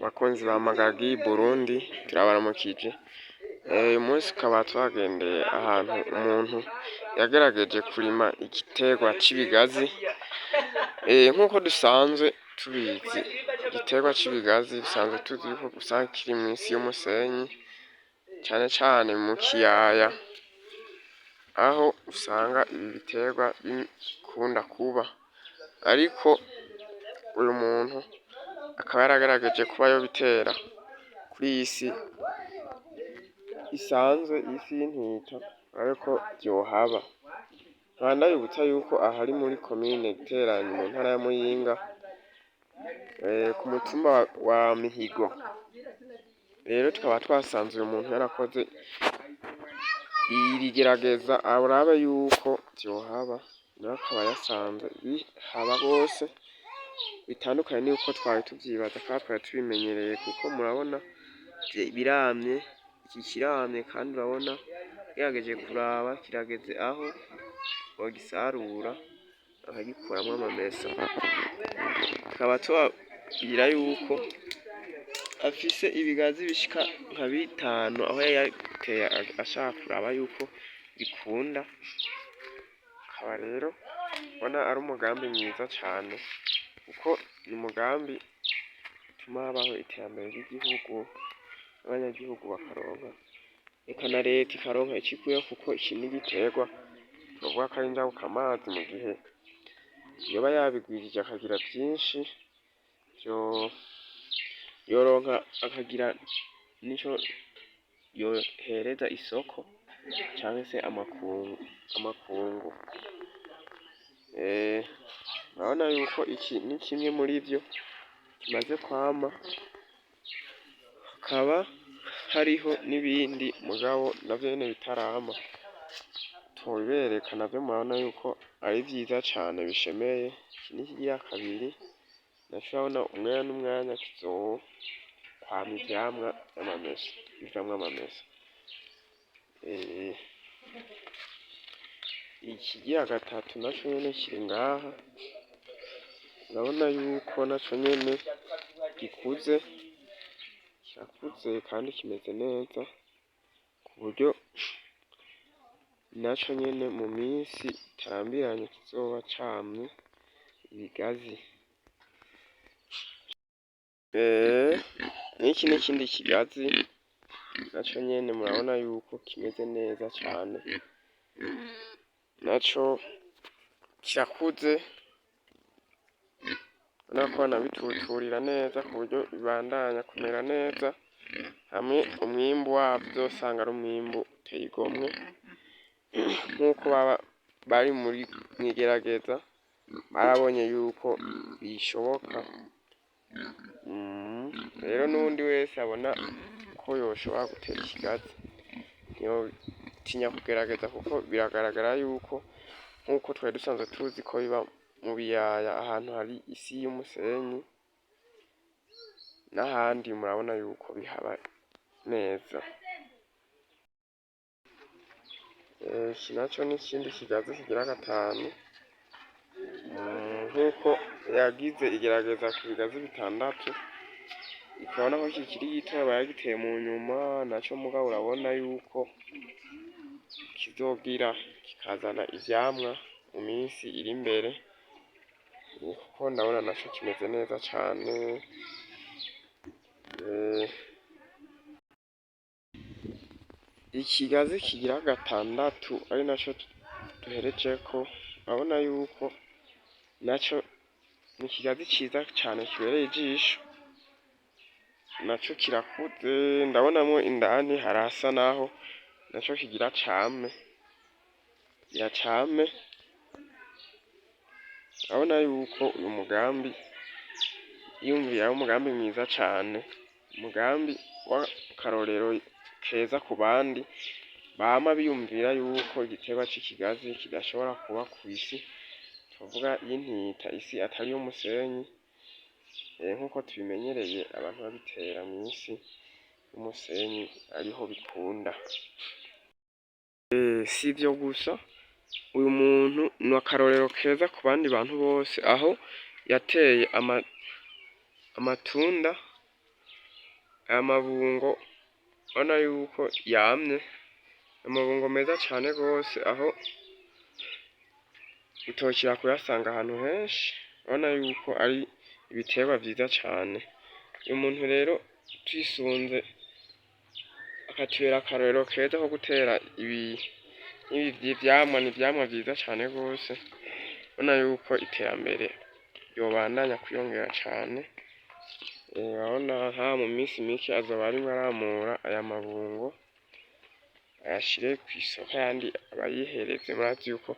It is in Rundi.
Bakunzi ba Magagi Burundi turabaramukije. Uyu munsi tukaba twagendeye ahantu umuntu yagerageje kurima igiterwa c'ibigazi. Nk'uko dusanzwe tubizi, igiterwa c'ibigazi bisanzwe tuzi yuko usanga kiri mw'isi y'umusenyi, cane cane mu kiyaya, aho usanga ibi biterwa bikunda kuba. Ariko uyu muntu akaba yaragerageje kuba yobitera kuri iyi si isanzwe, isi y'intita, ariko vyohaba. Nkaba ndabibutsa yuko aha ari muri komine Giteranyi mu ntara ya Muyinga, ku mutumba wa Mihigo. Rero tukaba twasanze uyu muntu yarakoze iri gerageza arabe yuko vyohaba, nawe akaba yasanze bihaba rwose, bitandukanye n'uko twari tuvyibaza kandi twari tubimenyereye, kuko murabona biramye, iki kiramye kandi urabona ugerageje kuraba kirageze aho bogisarura bakagikuramwo amamesa. Tukaba tubabwira yuko afise ibigazi bishika nka bitanu, aho yayateye ashaka kuraba yuko bikunda. Akaba rero ubona ari umugambi mwiza cane, kuko ni umugambi utuma habaho iterambere ry'igihugu, n'abanyagihugu bakaronka, eka na leta ikaronka ico ikuyeho, kuko iki n'igiterwa twovuga ko ari njabukamazi. Mu gihe yoba yabigwijije akagira vyinshi, yoronka akagira nico yohereza isoko canke se amakungu. Urabona yuko iki ni kimwe muri vyo kimaze kwama, hakaba hariho n'ibindi mugabo navyo nyene bitarama, tubibereka navyo murabona yuko ari vyiza cane bishemeye. Iki n'ikigira kabiri, naco urabona umwanya n'umwanya kizokwama ivyamwa vy'amamesa, bivamwo amamesa. Ikigira gatatu naco nyene kiri ngaha, urabona yuko naco nyene gikuze, kirakuze kandi kimeze neza, ku buryo naco nyene mu minsi itarambiranye kizoba camye ibigazi. N'iki n'ikindi kigazi naco nyene murabona yuko kimeze neza cane, naco kirakuze, urabona ko banabituturira neza ku buryo bibandanya kumera neza, hamwe umwimbu wavyo uzosanga ari umwimbu uteye igomwe, nk'uko bari mw'igerageza barabonye yuko bishoboka. Rero n'uwundi wese abona ko yoshobora gutera ikigazi ntiyotinya kugerageza, kuko biragaragara yuko nk'uko twari dusanzwe tuzi ko biba mu biyaya, ahantu hari isi y'umusenyi, n'ahandi murabona yuko bihaba neza. Iki naco n'ikindi kigazi kigira gatanu, nk'uko yagize igerageza ku bigazi bitandatu, ukabona ko kikiri gitoya bayagiteye mu nyuma, naco mugabo urabona yuko kizogira kikazana ivyamwa mu minsi iri imbere, kuko ndabona naco kimeze neza cane. Ikigazi kigira gatandatu ari naco duherejeko, urabona yuko naco n'ikigazi ciza cane kibereye ijisho, naco kirakuze, ndabonamwo indani harasa naho naco kigira came, urabona yuko uyu mugambi yiyumviye ari umugambi mwiza cane, umugambi w'akarorero keza ku bandi bama biyumvira yuko igiterwa c'ikigazi kidashobora kuba kw'isi tuvuga y'intita, isi atari y'umusenyi, nk'uko tubimenyereye abantu babitera mw'isi y'umusenyi ariho bikunda. Sivyo gusa, uyu muntu ni akarorero keza ku bandi bantu bose, aho yateye amatunda aya mabungo urabona yuko yamye, amabungo meza cane gose, aho utokira kuyasanga ahantu henshi, urabona yuko ari ibiterwa vyiza cane. Uyu muntu rero twisunze akatubera akarorero keza ko gutera ibi vyamwa, ni ivyamwa vyiza cane gose, urabona yuko iterambere ryobandanya kwiyongera cane. Urabona nkaha mu misi mike azoba arimwo aramura aya mabungo ayashire kw'isoko, ayandi abayihereze, murazi yuko